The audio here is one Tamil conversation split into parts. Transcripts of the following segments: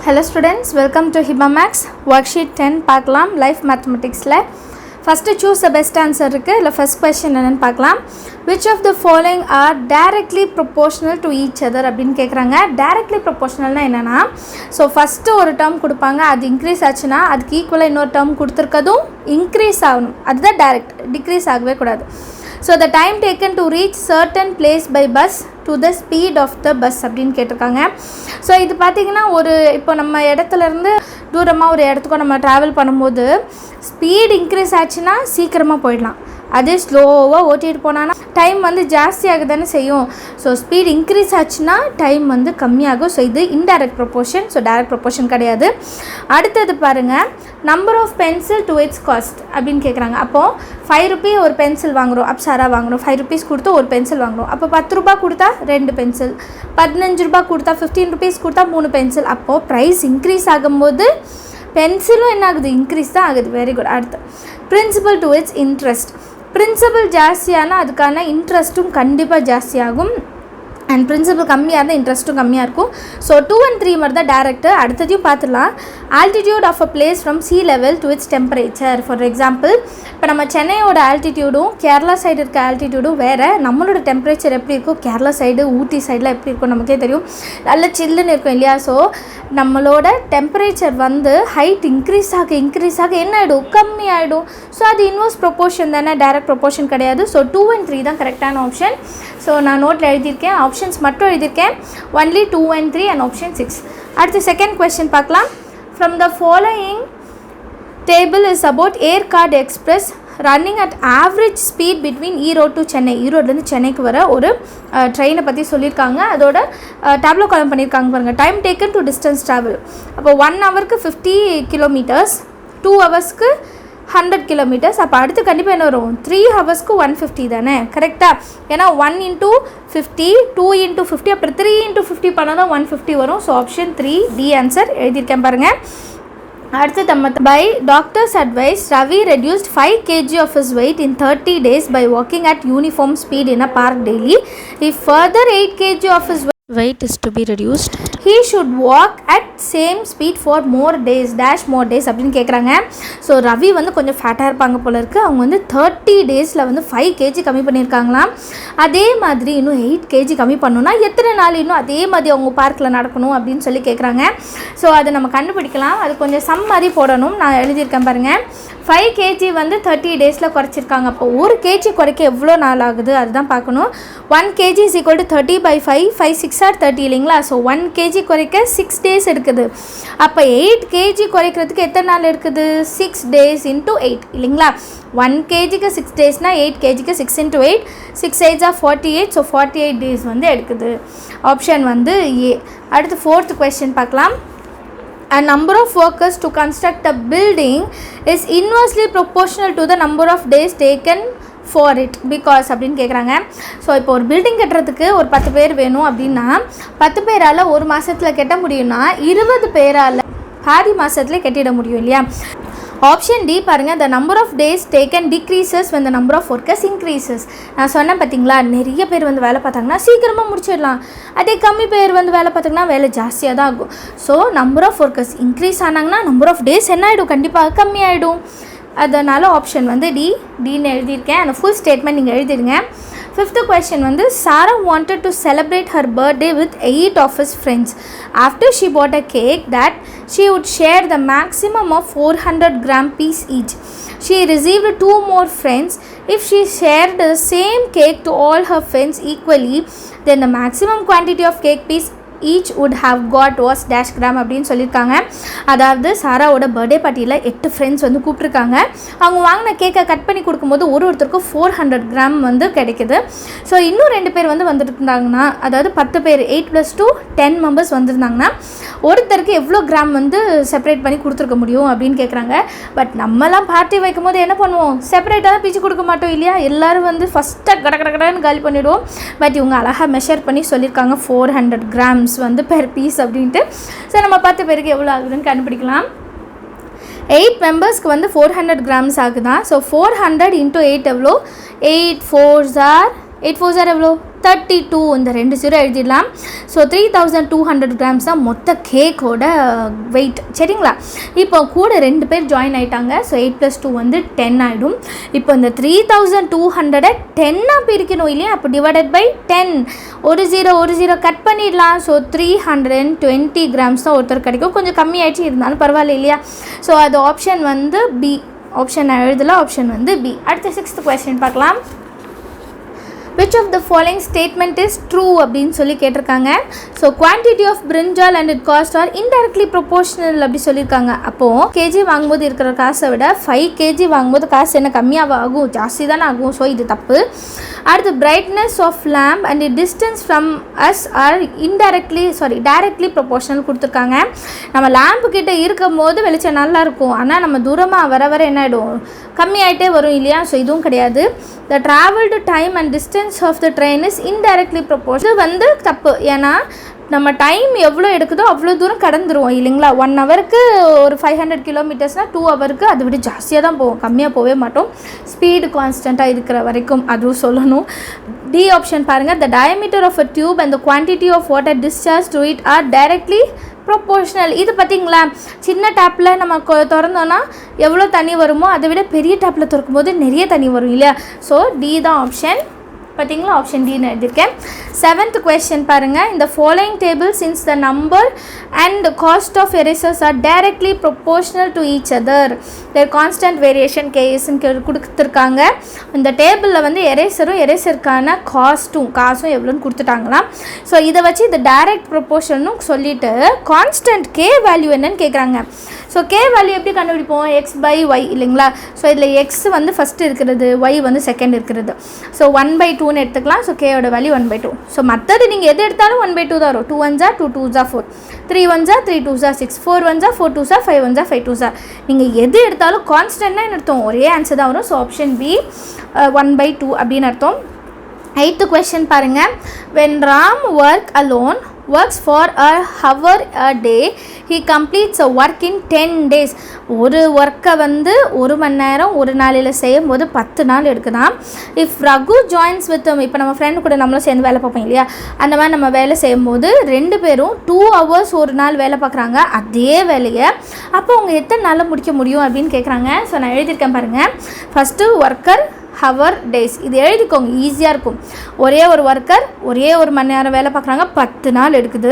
Hello students, welcome to HIBA Max worksheet 10 பார்க்கலாம் life mathematicsல first choose the best answer இருக்கு இல்ல first question என்னன்னு பார்க்கலாம். Which of the following are directly proportional to each other அப்படினு கேக்குறாங்க. directly proportionalனா என்னன்னா so first ஒரு term கொடுப்பாங்க, அது increase ஆச்சுனா அதுக்கு ஈக்குவலா இன்னொரு term கொடுத்திருக்கதும் increase ஆகணும். அதுதான் direct, decrease ஆகவே கூடாது. So the time taken to reach certain place by bus to the speed of the bus அப்படினு கேட்டிருக்காங்க. ஸோ இது பார்த்தீங்கன்னா இப்போ நம்ம இடத்துல இருந்து தூரமாக ஒரு இடத்துக்கு நம்ம ட்ராவல் பண்ணும்போது ஸ்பீட் இன்க்ரீஸ் ஆச்சுன்னா சீக்கிரமாக போயிடலாம். அதே ஸ்லோவாக ஓட்டிகிட்டு போனான்னா டைம் ஜாஸ்தி ஆகுதானே செய்யும். ஸோ ஸ்பீட் இன்க்ரீஸ் ஆச்சுன்னா டைம் கம்மியாகும். ஸோ இது indirect proportion. So direct proportion கிடையாது. அடுத்தது பாருங்கள், number of pencil to its cost அப்படின்னு கேட்குறாங்க. அப்போது 5 ரூபீ ஒரு பென்சில் வாங்குகிறோம், அப்சாரா வாங்குகிறோம், 5 rupees கொடுத்து ஒரு பென்சில் வாங்குகிறோம். அப்போ 10 ரூபா கொடுத்தா 2 பென்சில், 15 ரூபா கொடுத்தா 15 rupees கொடுத்தா 3 பென்சில். அப்போது ப்ரைஸ் இன்க்ரீஸ் ஆகும்போது பென்சிலும் என்ன ஆகுது, இன்க்ரீஸ் தான் ஆகுது. Very good. அடுத்து principal to its interest. Principal ஜாஸ்தியானால் அதுக்கான இன்ட்ரெஸ்ட்டும் கண்டிப்பாக ஜாஸ்தியாகும். அண்ட் பிரின்சிபல் கம்மியாக இருந்தால் இன்ட்ரெஸ்ட்டும் கம்மியாக இருக்கும். ஸோ 2 and 3 மாதிரி தான் டேரக்ட். அடுத்ததையும் பார்த்துடலாம். Altitude of a place from sea level to its temperature. For example, இப்போ நம்ம சென்னையோட ஆல்டிடியூடும் கேரளா சைடு இருக்க ஆல்டிடியூடும் வேறு. நம்மளோட டெம்பரேச்சர் எப்படி இருக்கும், கேரளா சைடு ஊட்டி சைடில் எப்படி இருக்கும் நமக்கே தெரியும், நல்ல சில்லுன்னு இருக்கும் இல்லையா. ஸோ நம்மளோட டெம்பரேச்சர் ஹைட் இன்க்ரீஸ் ஆக என்ன ஆகிடும், கம்மி ஆகிடும். ஸோ அது இன்வர்ஸ் ப்ரொப்போர்ஷன் தானே, டைரக்ட் ப்ரொப்போர்ஷன் கிடையாது. ஸோ 2 and 3 தான் கரெக்டான ஆப்ஷன். ஸோ நான் நோட்டில் எழுதியிருக்கேன், ஆப்ஷன்ஸ் மட்டும் எழுதியிருக்கேன். Only 2 and 3 and option 6. அடுத்து செகண்ட் கொஸ்டின் பார்க்கலாம். From the following table is about Yercaud express running at average speed between Erode to Chennai. ஈரோட்லேருந்து சென்னைக்கு வர ஒரு ட்ரெயினை பற்றி சொல்லியிருக்காங்க. அதோட டேப்லோ காலம் பண்ணியிருக்காங்க பாருங்கள். Time taken to distance travel. அப்போ 1 hourக்கு 50 kilometers, 2 hoursக்கு 100 kilometers. அப்போ அடுத்து கண்டிப்பாக என்ன வரும், 3 hoursக்கு 150 தானே, கரெக்டாக? ஏன்னா 1 into 50, 2 into 50, அப்புறம் 3 into 50 பண்ணால் தான் 150 வரும். ஸோ ஆப்ஷன் 3 டி ஆன்சர் எழுதியிருக்கேன் பாருங்கள். அடுத்து நம்ம by doctors advice Ravi reduced 5 kg of his weight in 30 days by walking at uniform speed in a park daily. If further 8 kg of his weight is to be reduced, he should walk at same speed for more days dash more days அப்படின்னு கேட்குறாங்க. ஸோ ரவி கொஞ்சம் ஃபேட்டாக இருப்பாங்க போல இருக்குது. அவங்க 30 daysல 5 kg கம்மி பண்ணியிருக்காங்களாம். அதே மாதிரி இன்னும் 8 kg கம்மி பண்ணணும்னா எத்தனை நாள் இன்னும் அதே மாதிரி அவங்க பார்க்கில் நடக்கணும் அப்படின்னு சொல்லி கேட்குறாங்க. ஸோ அதை நம்ம கண்டுபிடிக்கலாம். அது கொஞ்சம் சம் மாதிரி போடணும். நான் எழுதியிருக்கேன் பாருங்கள். 5 kg 30 daysல குறைச்சிருக்காங்க. அப்போ 1 kg குறைக்க எவ்வளோ நாள் ஆகுது அதுதான் பார்க்கணும். 1 kg is equal to 30 by 5, 5 6 are 30 இல்லைங்களா. ஸோ 1 kg குறைக்க 6 days எடுக்குது. அப்போ 8 kg குறைக்கிறதுக்கு எத்தனை நாள் எடுக்குது, 6 days into 8 இல்லைங்களா. 1 kgக்கு 6 daysனால் 8 kgக்கு 6 into 8, 6 8s are 48. So 48 days எடுக்குது. Option A. அடுத்து 4th question பார்க்கலாம். A number of workers to construct a building is inversely proportional to the number of days taken for it because அப்படின்னு கேட்குறாங்க. ஸோ இப்போ ஒரு பில்டிங் கட்டுறதுக்கு ஒரு 10 பேர் வேணும் அப்படின்னா 10 பேரால் ஒரு மாதத்தில் கட்ட முடியும்னா 20 பேரால் பாதி மாதத்துல கட்டிட முடியும் இல்லையா. ஆப்ஷன் டி பாருங்கள். the number of days taken decreases when the number of workers increases. நான் சொன்னேன் பார்த்தீங்களா, நிறைய பேர் வேலை பார்த்தாங்கன்னா சீக்கிரமாக முடிச்சிடலாம். அதே கம்மி பேர் வேலை பார்த்தாங்கன்னா வேலை ஜாஸ்தியாக தான் ஆகும். So number of workers increase ஆனாங்கன்னா நம்பர் ஆஃப் டேஸ் என்ன ஆகிடும், கண்டிப்பாக கம்மி ஆகிடும். அதனால் ஆப்ஷன் டின்னு எழுதியிருக்கேன். அந்த ஃபுல் ஸ்டேட்மெண்ட் நீங்கள் எழுதிடுங்க. 5th question Sarah wanted to celebrate her birthday with 8 of his friends. After she bought a cake that she would share the maximum of 400 gram piece each. She received 2 more friends. If she shared the same cake to all her friends equally, then the maximum quantity of cake piece each would have got was dash gram அப்படின்னு சொல்லியிருக்காங்க. அதாவது சாராவோட பர்த்டே பார்ட்டியில் 8 ஃப்ரெண்ட்ஸ் கூப்பிட்ருக்காங்க. அவங்க வாங்கின கேக்கை கட் பண்ணி கொடுக்கும்போது ஒருத்தருக்கும் 400 gram கிடைக்குது. ஸோ இன்னும் 2 பேர் வந்துருந்தாங்கன்னா, அதாவது 10 பேர் 8 + 2 10 members வந்திருந்தாங்கன்னா ஒருத்தருக்கு எவ்வளோ கிராம் செப்பரேட் பண்ணி கொடுத்துருக்க முடியும் அப்படின்னு கேட்குறாங்க. பட் நம்மலாம் பார்ட்டி வைக்கும் போது என்ன பண்ணுவோம், செப்பரேட்டாக தான் பிச்சு கொடுக்க மாட்டோம் இல்லையா. எல்லோரும் ஃபஸ்ட்டாக கடன்னு காலி பண்ணிவிடுவோம். பட் இவங்க அழகாக மெஷர் பண்ணி சொல்லியிருக்காங்க 400 grams பெர் பீஸ் அப்படின்ட்டு. ஸோ நம்ம 10 பேருக்கு எவ்வளோ ஆகுதுன்னு கண்டுபிடிக்கலாம். 8 மெம்பர்ஸ்க்கு 400 grams ஆகுதான். ஸோ 400 into 8 எவ்வளோ, 8 4s are 8 4 சார் எவ்வளோ 32, இந்த 2 0 எழுதிடலாம். ஸோ 3200 கிராம்ஸ் தான் மொத்த கேக்கோட வெயிட். சரிங்களா? இப்போ கூட 2 பேர் ஜாயின் ஆகிட்டாங்க. ஸோ 8 + 2 வந்து 10 ஆகிடும். இப்போ இந்த 3200 10ஆக பிரிக்கணும் இல்லையா? அப்போ டிவைடட் பை 10, ஒரு 0 கட் பண்ணிடலாம். ஸோ 320 கிராம்ஸ் தான் ஒருத்தர் கிடைக்கும். கொஞ்சம் கம்மி ஆகிடுச்சு, இருந்தாலும் பரவாயில்ல இல்லையா? ஸோ அது ஆப்ஷன் வந்து பி. ஆப்ஷன் எழுதலாம், ஆப்ஷன் வந்து பி. அடுத்த 6th கொஸ்டின் பார்க்கலாம். which of the following statement is true அப்படின்னு சொல்லி கேட்டிருக்காங்க. So quantity of brinjal and it cost are indirectly proportional அப்படி சொல்லியிருக்காங்க. அப்போது கேஜி வாங்கும்போது இருக்கிற காசை விட 5 கேஜி வாங்கும்போது காசு என்ன கம்மியாக ஆகும்? ஜாஸ்தி தானே ஆகும். ஸோ இது தப்பு. அடுத்து brightness of lamp and distance from us are directly proportional கொடுத்துருக்காங்க. நம்ம லேம்பு கிட்டே இருக்கும் போது வெளிச்சம் நல்லாயிருக்கும், ஆனால் நம்ம தூரமாக வர வர என்ன ஆகிடும்? கம்மியாயிட்டே வரும் இல்லையா? ஸோ இதுவும் கிடையாது. The travelled time and distance of the train is indirectly proportional. இது வந்து தப்பு. ஏன்னா நம்ம டைம் எவ்வளோ எடுக்குதோ அவ்வளோ தூரம் கடந்துருவோம் இல்லைங்களா? 1 ஹவருக்கு ஒரு 500 கிலோமீட்டர்ஸ்னால் 2 ஹவருக்கு அதை விட ஜாஸ்தியாக தான் போவோம், கம்மியாக போகவே மாட்டோம். ஸ்பீடு கான்ஸ்டண்ட்டாக இருக்கிற வரைக்கும் அதுவும் சொல்லணும். டி ஆப்ஷன் பாருங்கள். The diameter of a tube and the quantity of water discharge to it are directly proportional. இது பார்த்திங்களா? சின்ன டேப்பில் நம்ம திறந்தோன்னா எவ்வளோ தண்ணி வருமோ அதை விட பெரிய டேப்பில் திறக்கும் போது நிறைய தண்ணி வரும் இல்லையா? ஸோ டி தான் ஆப்ஷன். பார்த்தீங்களா? ஆப்ஷன் டின்னு எழுதியிருக்கேன். 7th கொஸ்டின் பாருங்கள். இந்த following table since the number and cost of erasers are directly proportional to each other there constant variation கேஎஸ்ன்னு கொடுத்துருக்காங்க. இந்த டேபிளில் வந்து எரேசருக்கான காசும் எவ்வளோன்னு கொடுத்துட்டாங்களாம். ஸோ இதை வச்சு இந்த டைரக்ட் ப்ரொபோர்ஷனும் சொல்லிவிட்டு கான்ஸ்டன்ட் கே வேல்யூ என்னன்னு கேட்குறாங்க. ஸோ கே வேல்யூ எப்படி கண்டுபிடிப்போம்? x/y இல்லைங்களா? ஸோ இதில் எக்ஸ் வந்து ஃபஸ்ட்டு இருக்கிறது, ஒய் வந்து செகண்ட் இருக்கிறது. ஸோ 1/2ன்னு எடுத்துக்கலாம். So கேயோட value 1/2. ஸோ மற்றது நீங்கள் எது எடுத்தாலும் 1/2 தான் வரும். 2 1s 2 2s 4, 3 1s 3 2s 6, 4 1s 4 2s 5 1s 5 2s. நீங்கள் எது எடுத்தாலும் கான்ஸ்டன்ட்னா என்ன அர்த்தம்? ஒரே ஆன்சர் தான் வரும். ஸோ ஆப்ஷன் பி 1/2 அப்படின்னு அர்த்தம். 8th கொஸ்டின் பாருங்கள். when Ram works for a hour a day, he completes a work in 10 days. ஒரு ஒர்க்கை வந்து 1 மணி நேரம் ஒரு நாளில் செய்யும் போது 10 நாள் எடுக்குதான். இஃப் ரகு ஜாயின்ஸ் வித், இப்போ நம்ம ஃப்ரெண்டு கூட நம்மளும் சேர்ந்து வேலை பார்ப்போம் இல்லையா? அந்த மாதிரி நம்ம வேலை செய்யும் போது 2 பேரும் 2 hours ஒரு நாள் வேலை பார்க்குறாங்க அதே வேலையை. அப்போ அவங்க எத்தனை நாளில் முடிக்க முடியும் அப்படின்னு கேட்குறாங்க. ஸோ நான் எழுதியிருக்கேன் பாருங்கள். First worker, hour, days. இது எழுதிக்கோங்க, ஈஸியாக இருக்கும். ஒரே ஒரு ஒர்க்கர் ஒரே 1 மணி நேரம் வேலை பார்க்குறாங்க, 10 நாள் எடுக்குது.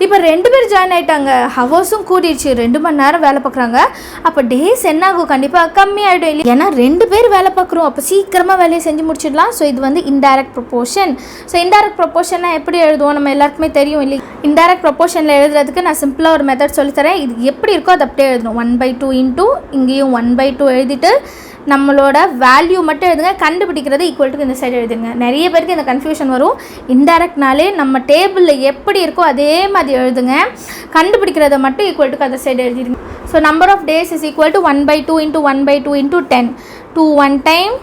இப்போ 2 பேர் ஜாயின் ஆகிட்டாங்க, ஹவர்ஸும் கூடிடுச்சு, 2 மணி நேரம் வேலை பார்க்குறாங்க. அப்போ டேஸ் என்ன ஆகும்? கண்டிப்பாக கம்மி ஆகிடும் இல்லை? ஏன்னா 2 பேர் வேலை பார்க்குறோம், அப்போ சீக்கிரமாக வேலையை செஞ்சு முடிச்சிடலாம். ஸோ இது வந்து இன்டைரக்ட் ப்ரொபோர்ஷன். ஸோ இன்டைரக்ட் ப்ரொபோர்ஷன்னா எப்படி எழுதுவோம்? நம்ம எல்லாருக்குமே தெரியும் இல்லை? இன்டைரக்ட் ப்ரொபோர்ஷனில் எழுதுறதுக்கு நான் சிம்பிளாக ஒரு மெத்தட் சொல்லித்தரேன். இது எப்படி இருக்கோ அதை அப்படியே எழுதணும். 1/2 இன்ட்டு இங்கேயும் 1/2 எழுதிட்டு நம்மளோட வேல்யூ மட்டும் எழுதுங்க. கண்டுபிடிக்கிறது ஈக்குவல் இந்த சைடு எழுதுங்க. நிறைய பேருக்கு இந்த கன்ஃபியூஷன் வரும். இன்டைரக்ட்னாலே நம்ம டேபிளில் எப்படி இருக்கோ அதே மாதிரி எழுதுங்க. கண்டுபிடிக்கிறத மட்டும் ஈக்குவல் அந்த சைடு எழுதிடுங்க. So number of days is equal to 1/2 into 1/2 into 10. 2 1 time,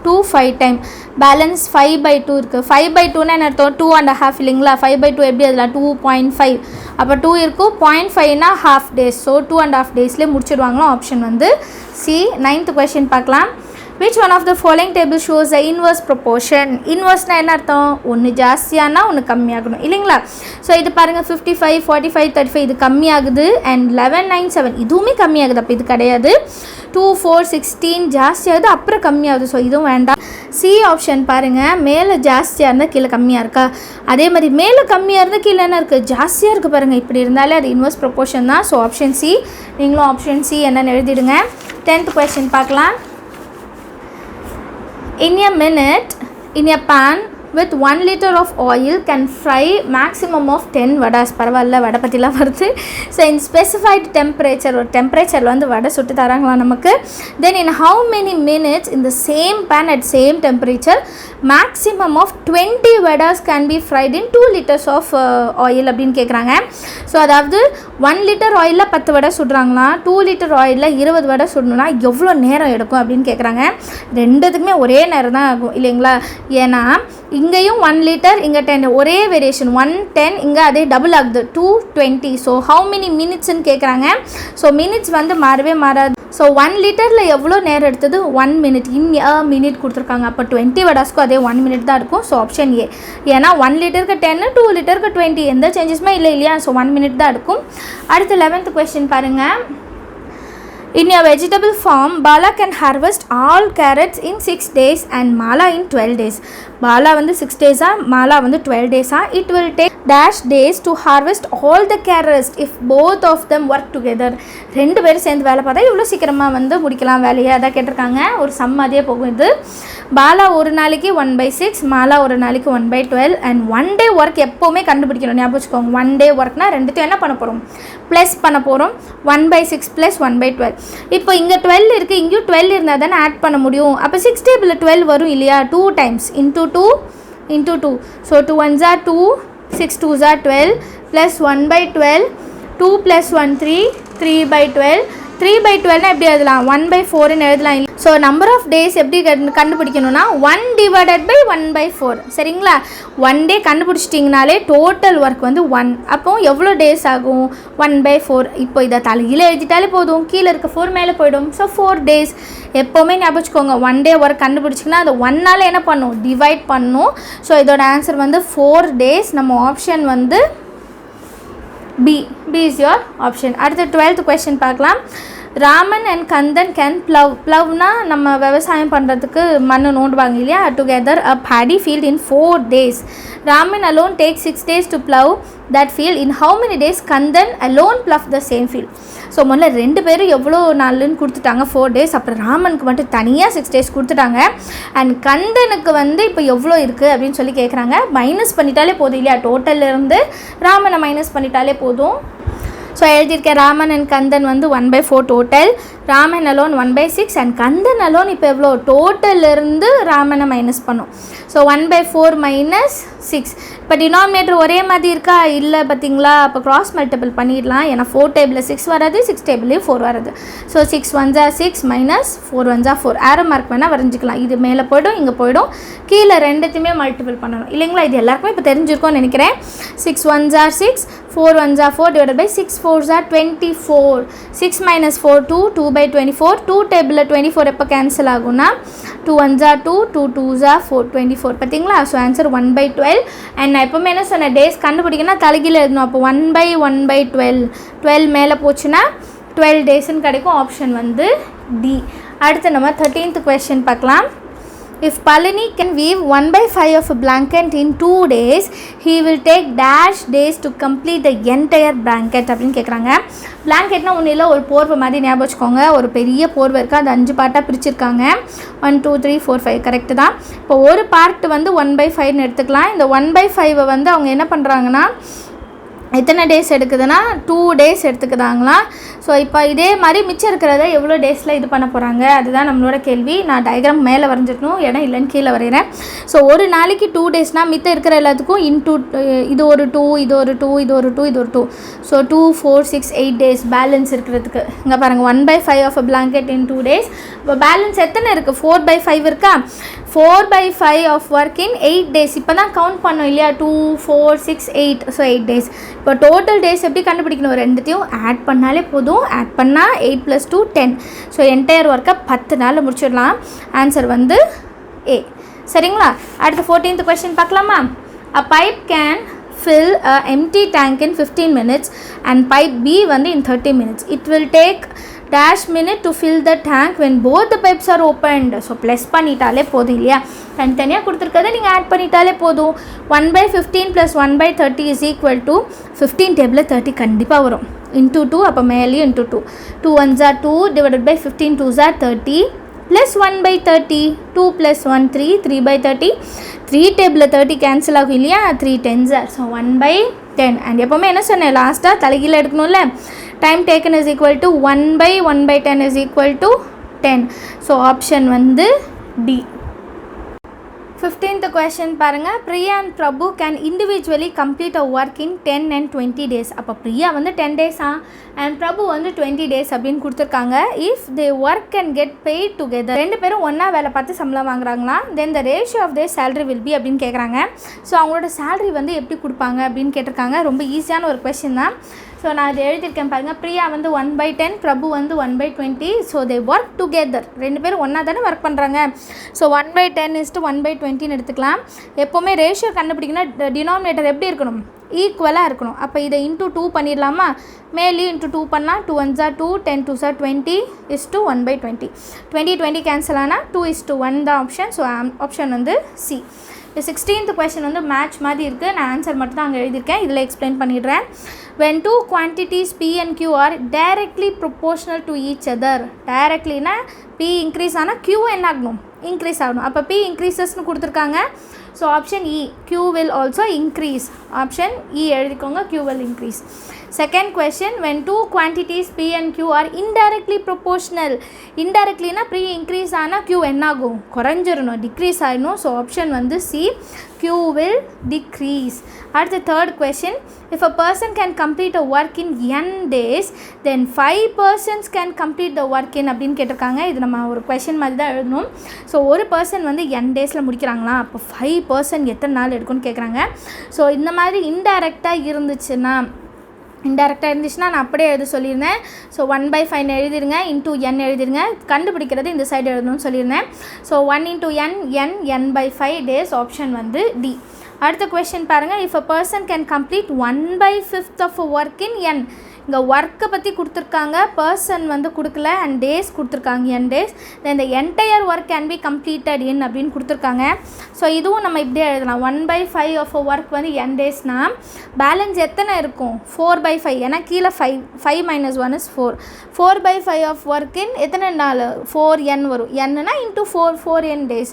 2 5 time, balance 5/2 இருக்குது. 5/2னா என்ன அர்த்தம்? 2 1/2 இல்லைங்களா? 5/2 எப்படி அதில் 2.5. அப்போ 2 இருக்கும், 0.5னா ½ டேஸ். ஸோ 2 1/2 டேஸ்லேயே முடிச்சிடுவாங்களோ. ஆப்ஷன் வந்து சி. 9th கொஸ்டின் பார்க்கலாம். which one of the following table shows the inverse proportion? இன்வர்ஸ்னால் என்ன அர்த்தம்? ஒன்று ஜாஸ்தியானா ஒன்று கம்மியாகணும் இல்லைங்களா? ஸோ இது பாருங்கள், 55 45 35 இது கம்மியாகுது. அண்ட் 11 9 7 இதுவுமே கம்மியாகுது. அப்போ இது கிடையாது. 2 4 16 ஜாஸ்தியாகுது, அப்புறம் கம்மியாகுது. ஸோ இதுவும் வேண்டாம். சி ஆப்ஷன் பாருங்கள். மேலே ஜாஸ்தியாக இருந்தால் கீழே கம்மியாக இருக்கா? அதே மாதிரி மேலே கம்மியாக இருந்தால் கீழே என்ன இருக்குது? ஜாஸ்தியாக இருக்குது பாருங்கள். இப்படி இருந்தாலே அது இன்வர்ஸ் ப்ரொபோர்ஷன் தான். So option C. நீங்களும் ஆப்ஷன் சி என்னென்னு எழுதிடுங்க. 10th கொஸ்டின் பார்க்கலாம். In a minute, in a pan with 1 liter of oil can fry maximum of 10 vadas. பரவாயில்ல, வடை பற்றிலாம் வருது. ஸோ இன் ஸ்பெசிஃபைடு டெம்பரேச்சர், ஒரு டெம்பரேச்சரில் வந்து வடை சுட்டு தராங்களா நமக்கு. Then in how many minutes in the same pan at same temperature maximum of 20 vadas can be fried in 2 liters of oil அப்படின்னு கேட்குறாங்க. ஸோ அதாவது 1 லிட்டர் ஆயிலில் 10 வடை சுடுறாங்களா, 2 லிட்டர் ஆயிலில் 20 வடை சுடணும்னா எவ்வளோ நேரம் எடுக்கும் அப்படின்னு கேட்குறாங்க. ரெண்டுத்துக்குமே ஒரே நேரம் தான் ஆகும் இல்லைங்களா? ஏன்னா இங்கேயும் 1 லிட்டர், இங்கே 10, ஒரே வேரியேஷன் 1 10, இங்கே அதே டபுள் ஆகுது 2 20. ஸோ ஹவு மெனி மினிட்ஸ்ன்னு கேட்குறாங்க. ஸோ மினிட்ஸ் வந்து மாறவே மாறாது. ஸோ 1 லிட்டரில் எவ்வளோ நேரம் எடுத்தது 1 மினிட். இன் a மினிட் கொடுத்துருக்காங்க. அப்போ 20 வடாஸ்க்கும் அதே 1 மினிட் தான் இருக்கும். So option A. ஏன்னா 1 லிட்டருக்கு 10, 2 லிட்டருக்கு 20 எந்த சேஞ்சஸுமே இல்லை இல்லையா. ஸோ 1 மினிட் தான் இருக்கும். அடுத்து 11th கொஸ்டின் பாருங்கள். In a vegetable farm, Bala can harvest all carrots in 6 days and Mala in 12 days. Bala வந்து 6 days, Mala வந்து 12 days. It will take dash days to harvest all the carrots if both of them work together. ரெண்டு பேரும் சேர்ந்து வேலை பார்த்தா இவ்வளோ சீக்கிரமாக வந்து முடிக்கலாம் வேலையை. அதான் கேட்டிருக்காங்க. ஒரு சம் அதே போகும் இது. பாலா ஒரு நாளைக்கு 1/6, மாலா ஒரு நாளைக்கு 1/12 அண்ட் 1 டே ஒர்க் எப்போவுமே கண்டுபிடிக்கணும். ஞாபகம் வச்சுக்கோங்க. 1 டே ஒர்க்னா ரெண்டுத்தையும் என்ன பண்ண போகிறோம், ப்ளஸ் பண்ண போகிறோம். 1/6 + 1/12. இப்போ இங்கே 12 இருக்குது, இங்கேயும் 12 இருந்தால் தானே ஆட் பண்ண முடியும். அப்போ 6 டேபிளில் 12 வரும் இல்லையா. 2 times into 2. So 2 1s are 2, 6 2s are 12 + 1/12, 2 + 1 3, 3/12. 3/12 எப்படி எழுதலாம், 1/4ன்னு எழுதலாம். ஸோ நம்பர் ஆஃப் டேஸ் எப்படி கண்டுபிடிக்கணும்னா 1 / 1/4. சரிங்களா. 1 டே கண்டுபிடிச்சிட்டிங்கனாலே டோட்டல் ஒர்க் வந்து 1. அப்போ எவ்வளோ டேஸ் ஆகும், 1/4. இப்போ இதை தலையில் எழுதிட்டாலே போதும், கீழே இருக்க 4 மேலே போயிடும். So 4 days. எப்போவுமே ஞாபகம் வச்சுக்கோங்க. 1 டே ஒர்க் கண்டுபிடிச்சிங்கன்னா அதை 1ஆல் என்ன பண்ணும், டிவைட் பண்ணும். ஸோ இதோட ஆன்சர் வந்து 4 days. நம்ம ஆப்ஷன் வந்து B is your option. அடுத்து 12th question பார்க்கலாம். ராமன் அண்ட் கந்தன் கேன் ப்ளவ்னா நம்ம விவசாயம் பண்ணுறதுக்கு மண்ணு நோண்டுவாங்க இல்லையா. Together a paddy field in 4 days. Raman alone takes 6 days to plow that field. In how many days Kandan alone plough the same field? So முதல்ல ரெண்டு பேரும் எவ்வளோ நாள்னு கொடுத்துட்டாங்க, 4 days. அப்புறம் ராமனுக்கு மட்டும் தனியாக 6 days கொடுத்துட்டாங்க. அண்ட் கந்தனுக்கு வந்து இப்போ எவ்வளோ இருக்குது அப்படின்னு சொல்லி கேட்குறாங்க. மைனஸ் பண்ணிட்டாலே போதும் இல்லையா. டோட்டல்லேருந்து ராமனை மைனஸ் பண்ணிட்டாலே போதும். ஸோ எழுதியிருக்கேன். ராமன் அண்ட் கந்தன் வந்து 1/4 total. Raman alone 1/6 and Kandan alone இப்போ எவ்வளோ டோட்டலிருந்து ராமனை மைனஸ் பண்ணும். ஸோ 1/4 - 6. இப்போ டினாமினேட்டர் ஒரே மாதிரி இருக்கா, இல்லை பார்த்தீங்களா. அப்போ கிராஸ் மல்டிபிள் பண்ணிடலாம். ஏன்னா 4 டேபிளில் 6 வராது, 6 டேபிள்லேயும் 4 வராது. So 6 1s are 6 - 4 1s are 4. Arrow mark வேணால் வரைஞ்சிக்கலாம். இது மேலே போய்டும், இங்கே போய்டும். கீழே ரெண்டுத்தையுமே மல்டிபிள் பண்ணணும் இல்லைங்களா. இது எல்லாருக்குமே இப்போ தெரிஞ்சிருக்கோன்னு நினைக்கிறேன். 6 1s are 6, 4 1s are 4 / 6 4s are 24. 6 - 4 2, 2/24. 2 டேபிளில் 24 எப்போ கேன்சல் ஆகும்னா 2 1s are 2, 2 2s are 4, 24. பார்த்தீங்களா. So answer 1/12. அண்ட் நான் எப்போவுமே என்ன சொன்னேன், டேஸ் கண்டுபிடிக்கணும்னா தலைகீழ எழுதணும். அப்போ 1/1/12. 12 மேலே போச்சுன்னா 12 daysன்னு கிடைக்கும். ஆப்ஷன் வந்து டி. அடுத்து நம்ம 13th question பார்க்கலாம். If Palani can weave 1/5 of a blanket in 2 days, he will take dash days to complete the entire blanket அப்படின்னு கேட்குறாங்க. பிளாங்கெட்னா ஒன்றும் இல்லை, ஒரு போர்வை மாதிரி ஞாபகம் வச்சுக்கோங்க. ஒரு பெரிய போர்வை இருக்குது, அது 5 பார்ட்டாக பிரிச்சிருக்காங்க. 1 2 3 4 5 கரெக்டு தான். இப்போ ஒரு பார்ட் வந்து 1/5ன்னு எடுத்துக்கலாம். இந்த 1/5 வந்து அவங்க என்ன பண்ணுறாங்கன்னா எத்தனை டேஸ் எடுக்குதுன்னா 2 days எடுத்துக்குதாங்களா. ஸோ இப்போ இதே மாதிரி மிச்சம் இருக்கிறத எவ்வளோ டேஸில் இது பண்ண போகிறாங்க, அதுதான் நம்மளோட கேள்வி. நான் டயக்ராம் மேலே வரைஞ்சிக்கணும், இடம் இல்லைன்னு கீழே வரைகிறேன். ஸோ ஒரு நாளைக்கு 2 daysனால் மித்தம் இருக்கிற எல்லாத்துக்கும் இன்டூ இது ஒரு 2, இது ஒரு 2, இது ஒரு 2, இது ஒரு 2. ஸோ 2 4 6 8 days பேலன்ஸ் இருக்கிறதுக்கு. இங்கே பாருங்கள் 1/5 of a blanket in 2 days. இப்போ பேலன்ஸ் எத்தனை இருக்குது, 4/5 இருக்கா. 4/5 of work in 8 days. இப்போ தான் கவுண்ட் பண்ணோம் இல்லையா, 2 4 6 8. So 8 days. இப்போ டோட்டல் டேஸ் எப்படி கண்டுபிடிக்கணும், ரெண்டுத்தையும் ஆட் பண்ணாலே போதும். ஆட் பண்ணால் 8 + 2 10. ஸோ என்டையர் ஒர்க்கை 10 நாளில் முடிச்சிடலாம். ஆன்சர் வந்து ஏ. சரிங்களா. அடுத்த 14th question பார்க்கலாமா. A pipe can fill a empty tank in 15 minutes and pipe B வந்து in 30 minutes. It will take dash minute to fill the tank when both the pipes are opened. So plus பண்ணிட்டாலே போதும் இல்லையா. தனித்தனியாக கொடுத்துருக்கதை நீங்கள் ஆட் பண்ணிட்டாலே போதும். 1/15 + 1/30 is equal to 15 டேபிளில் 30 கண்டிப்பாக வரும். இன்டூ 2, அப்போ மேலேயும் into 2. 2 1s are 2 / 15 2s are 30 + 1/30. 2 + 1 3, 3/30. 3 டேபிளில் 30 கேன்சல் ஆகும் இல்லையா. 3 10s are. ஸோ 1/10. அண்ட் எப்போவுமே என்ன சொன்னேன், லாஸ்ட்டாக தலைகீழ எடுக்கணும்ல. Time taken is equal to 1/1/10 is equal to 10. So option வந்து டி. 15th question பாருங்கள். Priya and Prabhu can individually complete a work in 10 and 20 days. அப்போ பிரியா வந்து 10 days அண்ட் பிரபு வந்து 20 days அப்படின்னு கொடுத்துருக்காங்க. If they work can get paid together. ரெண்டு பேரும் ஒன்றா வேலை பார்த்து சம்பளம் வாங்குறாங்களா. Then the ratio of their salary will be அப்படின்னு கேட்குறாங்க. ஸோ அவங்களோட சேலரி வந்து எப்படி கொடுப்பாங்க அப்படின்னு கேட்டிருக்காங்க. ரொம்ப ஈஸியான ஒரு கொஸ்டின் தான். ஸோ நான் அதை எழுதியிருக்கேன் பாருங்கள். பிரியா வந்து 1/10, பிரபு வந்து 1/20. So they work together. ரெண்டு பேரும் ஒன்றா தானே ஒர்க் பண்ணுறாங்க. ஸோ 1/10 is to 1/20 எடுத்துக்கலாம். எப்போவுமே ரேஷியோ கண்டுபிடிக்கணும்னா டினாமினேட்டர் எப்படி இருக்கணும்? ஈக்குவலாக இருக்கணும். அப்போ இதை இன்ட்டு 2 பண்ணிடலாமா? மேலேயும் இன்ட்டு 2 பண்ணால் 2 1s are 2, 10 2s are 20 is to 1/20. 20 cancel ஆனால் 2 is to 1 தான் ஆப்ஷன். ஸோ ஆப்ஷன் வந்து சி. இந்த 16th கொஸ்டின் வந்து மேட்ச் மாதிரி இருக்குது. நான் ஆன்சர் மட்டும் தான் அங்கே எழுதியிருக்கேன். இதில் எக்ஸ்பிளைன் பண்ணிடுறேன். when two quantities P and Q are directly proportional to each other. directlyனா P increase ஆனால் Q என்ன ஆகணும்? இன்க்ரீஸ் ஆகணும். அப்போ P இன்க்ரீசஸ்னு கொடுத்துருக்காங்க. So option E, Q will also increase. Option E எழுதிக்கோங்க, Q will increase. Second question, when two quantities P and Q are indirectly proportional. indirectlyனா P increase ஆனால் Q என்ன ஆகும்? குறைஞ்சிடணும், டிக்ரீஸ் ஆகிடணும். ஸோ ஆப்ஷன் வந்து சி, Q will decrease. அடுத்த third question, if a person can complete a work in n days, then 5 persons can complete the work in அப்படின்னு கேட்டிருக்காங்க. இது நம்ம ஒரு கொஷின் மாதிரி தான் எழுதணும். ஸோ ஒரு பர்சன் வந்து n டேஸில் முடிக்கிறாங்களா, அப்போ 5 பர்சன் எத்தனை நாள் எடுக்கும்னு கேட்குறாங்க. ஸோ இந்த மாதிரி இன்டைரக்டாக இருந்துச்சுன்னா நான் அப்படியே எழுத சொல்லியிருந்தேன். ஸோ 1/5 எழுதிருங்க, இன்டூ n எழுதிருங்க. கண்டுபிடிக்கிறது இந்த சைடு எழுதணும்னு சொல்லியிருந்தேன். So 1 into n/5 days. Option வந்து டி. அடுத்த கொஸ்டின் பாருங்கள். If a person can complete 1/5 of a work in n. இங்கே ஒர்க்கை பற்றி கொடுத்துருக்காங்க, பர்சன் வந்து கொடுக்கல, அண்ட் டேஸ் கொடுத்துருக்காங்க, n days. Then the entire work can be completed in அப்படின்னு கொடுத்துருக்காங்க. ஸோ இதுவும் நம்ம இப்படியே எழுதலாம். 1/5 of a work வந்து n daysனால் பேலன்ஸ் எத்தனை இருக்கும்? 4/5. ஏன்னா கீழே 5 minus 1 is 4. 4/5 of work in எத்தனை நாள்? 4n வரும். n-னா இன்ட்டு 4n days.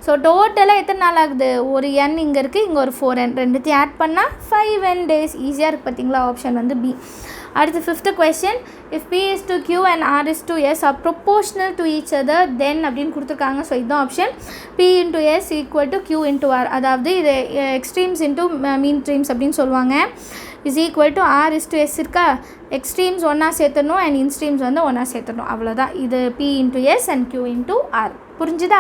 ஸோ டோட்டலாக எத்தனை நாள் ஆகுது? ஒரு n இங்கே இருக்குது, இங்கே ஒரு 4n, ரெண்டுத்தையும் ஆட் பண்ணால் 5n days. ஈஸியாக இருக்குது பார்த்தீங்களா? ஆப்ஷன் வந்து பி. அடுத்து 5th question, if P is to Q and R is to S are proportional to each other, then அப்படின்னு கொடுத்துருக்காங்க. ஸோ இதுதான் option. P into S equal to Q into R. அதாவது இது எக்ஸ்ட்ரீம்ஸ் இன்ட்டு மீன் ட்ரீம்ஸ் அப்படின்னு சொல்லுவாங்க. Is equal to R is to S இருக்கா? எக்ஸ்ட்ரீம்ஸ் ஒன்றா சேர்த்துடணும் அண்ட் இன்ஸ்ட்ரீம்ஸ் வந்து ஒன்றா சேர்த்துடணும். அவ்வளோதான். இது P into S and Q into R. புரிஞ்சுதா?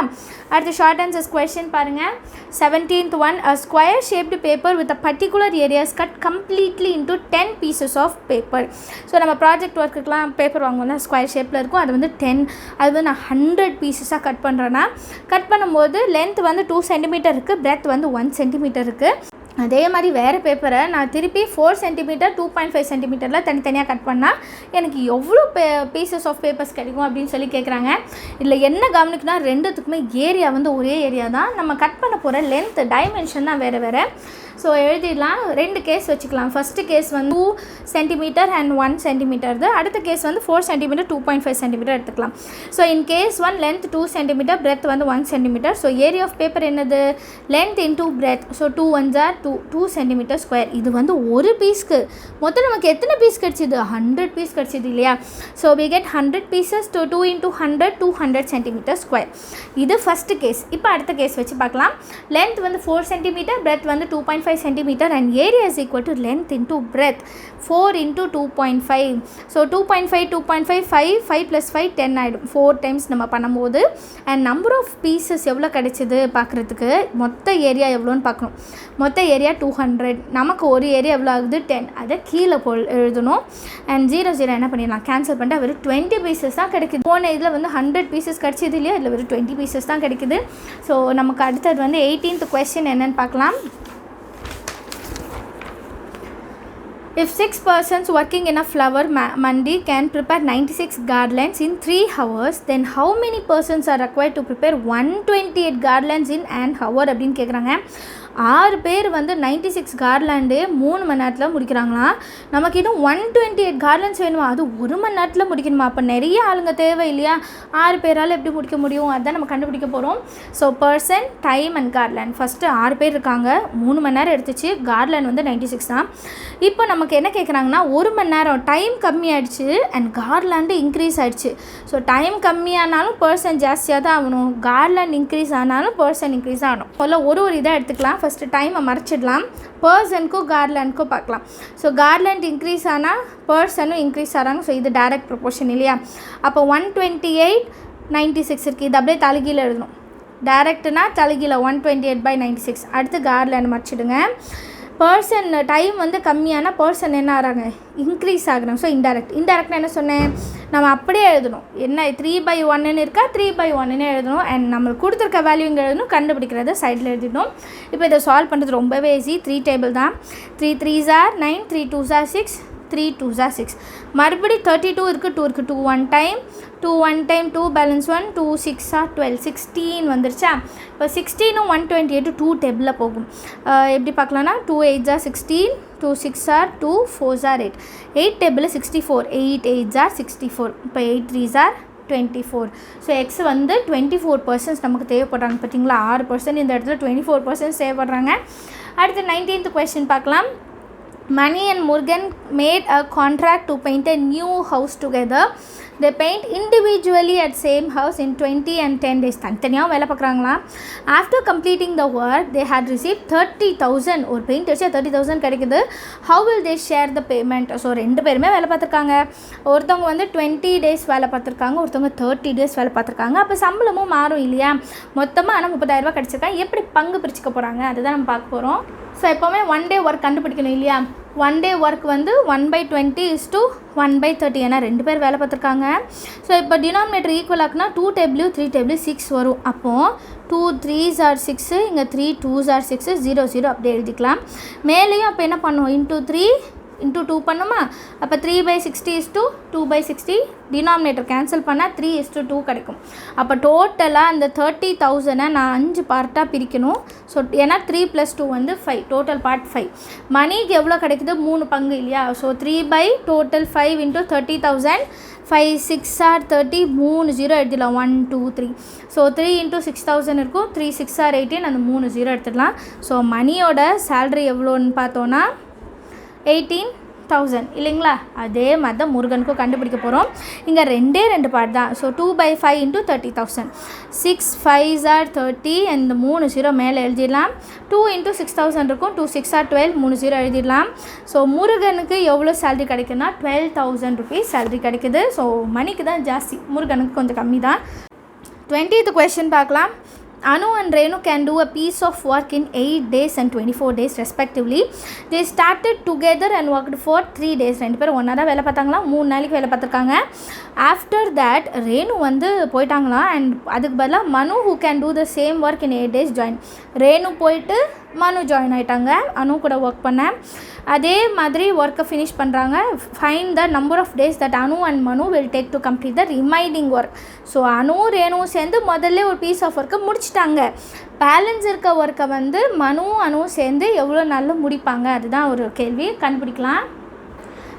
அடுத்து ஷார்ட் ஆன்சர்ஸ் கொஸ்டின் பாருங்கள். 17th one, a square shaped paper with a particular area is cut completely into 10 pieces of paper. So நம்ம ப்ராஜெக்ட் ஒர்க்குக்கெலாம் பேப்பர் வாங்குவோம்னா ஸ்கொயர் ஷேப்பில் இருக்கும். அது வந்து 10, அது வந்து நான் 100 பீசஸாக கட் பண்ணுறேன்னா, கட் பண்ணும்போது லென்த் வந்து 2 centimeter இருக்குது, பிரெத் வந்து 1 centimeter இருக்குது. அதே மாதிரி வேறு பேப்பரை நான் திருப்பி 4 cm 2.5 cm தனித்தனியாக கட் பண்ணால் எனக்கு எவ்வளோ பீசஸ் ஆஃப் பேப்பர்ஸ் கிடைக்கும் அப்படின்னு சொல்லி கேட்குறாங்க. இதில் என்ன கவனிக்குன்னா ரெண்டுத்துக்குமே ஏரியா வந்து ஒரே ஏரியா தான். நம்ம கட் பண்ண போகிற லென்த் டைமென்ஷன் தான் வேறு வேறு. ஸோ எழுதிடலாம். 2 கேஸ் வச்சுக்கலாம். ஃபஸ்ட்டு கேஸ் வந்து 2 cm and 1 cm. அடுத்த கேஸ் வந்து 4 cm 2.5 cm எடுத்துக்கலாம். So in case 1 length 2 cm, breadth வந்து 1 cm. So area of paper என்னது? Length into breadth. So 2 1s are 2 cm square. இது வந்து ஒரு பீஸ்க்கு மொத்தம் நமக்கு எத்தனை பீஸ் கிடச்சிது? 100 பீஸ் கிடச்சிது இல்லையா? So we get 100 pieces to 2 into 100 200 cm square. இது ஃபஸ்ட்டு கேஸ். இப்போ அடுத்த கேஸ் வச்சு பார்க்கலாம். லென்த் வந்து 4 cm, பிரெத் வந்து 2.5 cm and area is equal to length into breadth 4 into 2.5. So 2.5 2.5 5 plus 5 10 ஆகிடும். 4 times நம்ம பண்ணும்போது and number of pieces எவ்வளோ கிடைச்சிது பார்க்குறதுக்கு மொத்த ஏரியா எவ்வளோன்னு பார்க்கணும். மொத்த ஏரியா 200. நமக்கு ஒரு ஏரியா எவ்வளோ ஆகுது? 10. அதை கீழே எழுதணும். அண்ட் 0 0 என்ன பண்ணிடலாம்? கேன்சல் பண்ணிட்டு வெறும் 20 பீசஸ் தான் கிடைக்குது. போன இதில் வந்து 100 பீசஸ் கிடச்சிது இல்லையா? இதில் வெறும் 20 பீசஸ் தான் கிடைக்குது. ஸோ நமக்கு அடுத்தது வந்து 18th question என்னென்னு பார்க்கலாம். If 6 persons working in a flower mandi can prepare 96 garlands in 3 hours, then how many persons are required to prepare 128 garlands in an hour அப்படின்னு கேட்குறாங்க. 6 பேர் வந்து 96 கார்லாண்டு 3 மணி நேரத்தில் முடிக்கிறாங்களா? நமக்கு இன்னும் 128 கார்லண்ட்ஸ் வேணுமா? அது 1 மணி நேரத்தில் முடிக்கணுமா? அப்போ நிறைய ஆளுங்க தேவை இல்லையா? 6 பேரால் எப்படி முடிக்க முடியும்? அதுதான் நம்ம கண்டுபிடிக்க போகிறோம். So person, time and garland. First 6 பேர் இருக்காங்க, 3 மணி நேரம் எடுத்துச்சு. கார்லாண்ட் வந்து 96 தான். இப்போ நமக்கு என்ன கேட்குறாங்கன்னா 1 மணி நேரம் டைம் கம்மியாகிடுச்சு அண்ட் கார்லாண்டு இன்க்ரீஸ் ஆகிடுச்சு. ஸோ டைம் கம்மியானாலும் பர்சன் ஜாஸ்தியாக தான் ஆகணும், கார்லாண்ட் இன்க்ரீஸ் ஆனாலும் பர்சன் இன்க்ரீஸ் ஆகணும். முதல்ல ஒரு இதாக எடுத்துக்கலாம். ஃபஸ்ட்டு டைமை மறைச்சிடலாம். பர்சனுக்கும் கார்லாண்டுக்கும் பார்க்கலாம். ஸோ கார்லாண்ட் இன்க்ரீஸ் ஆனால் பர்சனும் இன்க்ரீஸ் ஆகிறாங்க. ஸோ இது டைரக்ட் ப்ரொபோர்ஷன் இல்லையா? அப்போ 128 96 இருக்குது. இது அப்படியே தலைகீழ எழுதணும். டைரக்ட்னா தலைகீழ 128/96. அடுத்து கார்லாண்ட் மறைச்சிடுங்க. பர்சன் டைம் வந்து கம்மியான பர்சன் என்ன ஆகிறாங்க, இன்க்ரீஸ் ஆகுறாங்க. ஸோ இன்டெரக்ட்னா என்ன சொன்னேன், நம்ம அப்படியே எழுதணும். என்ன 3/1 இருக்கா, 3/1 எழுதணும். அண்ட் நம்மளுக்கு கொடுத்துருக்க வேல்யூ இங்கே எழுதணும், கண்டுபிடிக்கிறது சைடில் எழுதிடணும். இப்போ இதை சால்வ் பண்ணுறது ரொம்பவே ஈஸி. 3 டேபிள் தான். 3 3s are 9, 3 2s are 6, 3 2s are 6. மறுபடி 32 இருக்குது, 2 இருக்குது, 2 1 டைம், 2 1 டைம், 2 பேலன்ஸ் 1, 2 6 are 12, 16 வந்துருச்சா. இப்போ 16 128 2 டேபிளில் போகும். எப்படி பார்க்கலான்னா 2 8s are 16, 2 6 are 2, 4s are 8. 8 டேபிளில் 64, 8 8s are 64. இப்போ 8 3s are 24. ஸோ எக்ஸ் வந்து 24% நமக்கு தேவைப்படுறாங்க. பார்த்தீங்களா, 6% இந்த இடத்துல 24% தேவைப்படுறாங்க. அடுத்து 19th கொஸ்டின் பார்க்கலாம். Mani and Murugan made a contract to paint a new house together. They paint individually at same house in 20 and 10 days. தனித்தனியாக வேலை பார்க்குறாங்களா. After completing the work, they had received 30,000. ஒரு பெயிண்ட் வச்சு 30,000 கிடைக்குது. How will they share the payment? So 2 பேருமே வேலை பார்த்துருக்காங்க. ஒருத்தவங்க வந்து 20 days வேலை பார்த்துருக்காங்க, ஒருத்தவங்க 30 days வேலை பார்த்துருக்காங்க. அப்போ சம்பளமும் மாறும் இல்லையா. மொத்தமாக ஆனால் 30,000 கிடச்சிருக்காங்க. எப்படி பங்கு பிரிச்சுக்க போகிறாங்க அதுதான் நம்ம பார்க்க போகிறோம். ஸோ எப்போவுமே 1 day ஒர்க் கண்டுபிடிக்கணும் இல்லையா. 1 day ஒர்க் வந்து 1/20 = 1/30. ஏன்னா 2 பேர் வேலை பார்த்துருக்காங்க. ஸோ இப்போ டினாமினேட்டர் ஈக்குவல் ஆக்குனா 2 டேபிள்யூ 3 டேபிள்யூ 6 வரும். அப்போது 2 3s are 6, இங்கே 3 2s are 6, 0 0 அப்படியே எழுதிக்கலாம். மேலேயும் அப்போ என்ன பண்ணுவோம், இன்ட்டு 3 இன்ட்டு 2 பண்ணுமா. அப்போ 3/60 = 2/60. டினாமினேட்டர் கேன்சல் பண்ணால் 3:2 கிடைக்கும். அப்போ டோட்டலாக இந்த 30,000 நான் 5 பார்ட்டாக பிரிக்கணும். ஸோ ஏன்னா 3 + 2 வந்து 5, டோட்டல் பார்ட் 5. மணிக்கு எவ்வளோ கிடைக்குது, 3 பங்கு இல்லையா. ஸோ 3/total 5 × 30,000, 5 6 are 30, 3 0 எடுத்துடலாம். 1 2 3. ஸோ 3 × 6,000 இருக்கும். 3 6 are 18, அந்த 3 0 எடுத்துடலாம். ஸோ மணியோட சேலரி எவ்வளோன்னு பார்த்தோன்னா 18,000 இல்லைங்களா. அதே மாதிரி தான் முருகனுக்கும் கண்டுபிடிக்க போகிறோம். இங்கே 2 பார்ட் தான். ஸோ 2/5 × 30,000. 6 5s are 30, அந்த 3 0 மேலே எழுதிடலாம். 2 × 6,000 இருக்கும். 2 6 are 12, 3 0 எழுதிடலாம். ஸோ முருகனுக்கு எவ்வளோ சேலரி கிடைக்குன்னா 12,000 rupees சேலரி கிடைக்குது. ஸோ மணிக்கு தான் ஜாஸ்தி, முருகனுக்கு கொஞ்சம் கம்மி தான். 20th கொஸ்டின் பார்க்கலாம். Anu and Renu can do a piece of work in 8 days and 24 days respectively. They started together and worked for 3 days. 2 பேர் ஒன்றா தான் வேலை பார்த்தாங்களா, 3 நாளைக்கு வேலை பார்த்துருக்காங்க. ஆஃப்டர் தேட் ரேணு வந்து போயிட்டாங்களா. அண்ட் அதுக்கு பதிலாக மனு who can do the same work in 8 days join. Renu போயிட்டு மனு ஜாயின் ஆகிட்டாங்க, அனு கூட ஒர்க் பண்ணேன். அதே மாதிரி ஒர்க்கை ஃபினிஷ் பண்ணுறாங்க. Find the number of days that Anu and Manu will take to complete the remaining work. So Anu ரேணுவும் சேர்ந்து முதல்ல ஒரு பீஸ் ஆஃப் ஒர்க்கை முடிச்சிட்டாங்க. பேலன்ஸ் இருக்க ஒர்க்கை வந்து அனுவும் சேர்ந்து எவ்வளோ நாளில் முடிப்பாங்க, அதுதான் ஒரு கேள்வி. கண்டுபிடிக்கலாம்.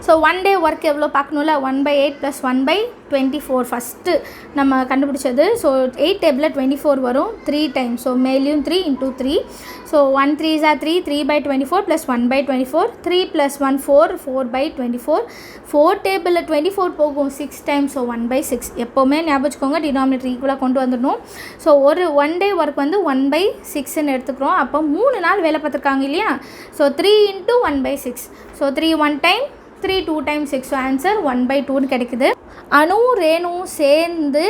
ஸோ 1 day ஒர்க் எவ்வளோ பார்க்கணும்ல, 1/8 + 1/24 ஃபஸ்ட்டு நம்ம கண்டுபிடிச்சது. ஸோ 8 டேபிளில் 24 வரும் 3 டைம். ஸோ மேலேயும் 3 × 3. So 1 3s are 3, 3/24 + 1/24, 3 + 1 4, 4/24. 4 டேபிளில் 24 போகும் 6 டைம். ஸோ 1/6. எப்போவுமே ஞாபகம் வச்சுக்கோங்க, டினாமினேட்டர் ஈக்குவலாக கொண்டு வந்துடணும். ஸோ ஒரு 1 day ஒர்க் வந்து 1/6ன்னு எடுத்துக்கிறோம். அப்போ 3 நாள் வேலை பார்த்துருக்காங்க இல்லையா. So 3 × 1/6. So 3 1 time, 3 2 times 6. So answer 1/2 கிடைக்குது. அனு ரேணுவும் சேர்ந்து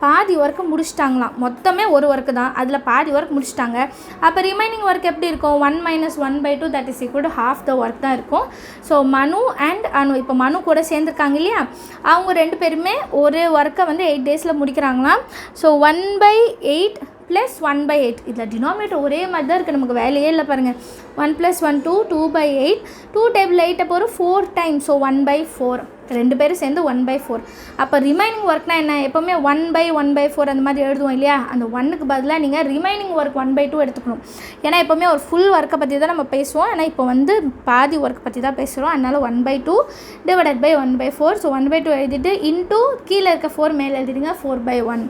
பாதி ஒர்க்கு முடிச்சிட்டாங்களாம். மொத்தமே ஒரு ஒர்க்கு தான், அதில் பாதி ஒர்க் முடிச்சிட்டாங்க. அப்போ ரிமைனிங் ஒர்க் எப்படி இருக்கும், 1 - 1/2 that is equal to half the work தான் இருக்கும். ஸோ மனு அண்ட் அனு, இப்போ மனு கூட சேர்ந்துருக்காங்க இல்லையா, அவங்க 2 பேருமே ஒரு ஒர்க்கை வந்து 8 days முடிக்கிறாங்களாம். ஸோ 1/8 + 1/8. இதில் டினாமினேட்டர் ஒரே மாதிரி தான் இருக்குது, நமக்கு வேலையே இல்லை பாருங்கள். 1 + 1 2, 2/8. 2 டேபிள் 8 போகிற 4 டைம். ஸோ 1/4. 2 பேரும் சேர்ந்து 1/4. அப்போ ரிமைனிங் ஒர்க்னா என்ன, எப்போவுமே 1/1/4 அந்த மாதிரி எழுதுவோம் இல்லையா. அந்த 1க்கு பதிலாக நீங்கள் ரிமைனிங் ஒர்க் 1/2 எடுத்துக்கணும். ஏன்னா எப்போவுமே ஒரு ஃபுல் ஒர்க்கை பற்றி தான் நம்ம பேசுவோம். ஏன்னா இப்போ வந்து பாதி ஒர்க் பற்றி தான் பேசுகிறோம். அதனால் 1/2 / 1/4. ஸோ 1/2 எழுதிட்டு இன்ட்டு கீழே இருக்க 4 மேலே எழுதிடுங்க, 4/1.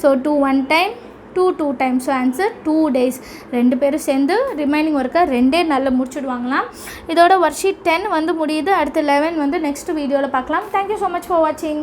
So 2 1 time, 2 2 times. So answer 2 days. 2 பேரும் சேர்ந்து ரிமைனிங் ஒர்க்கை 2 நாளில் முடிச்சுடுவாங்களாம். இதோட ஒர்க் ஷீட் 10 வந்து முடியுது. அடுத்து 11 வந்து நெக்ஸ்ட் வீடியோவில் பார்க்கலாம். தேங்க்யூ ஸோ மச் ஃபார் வாட்சிங்.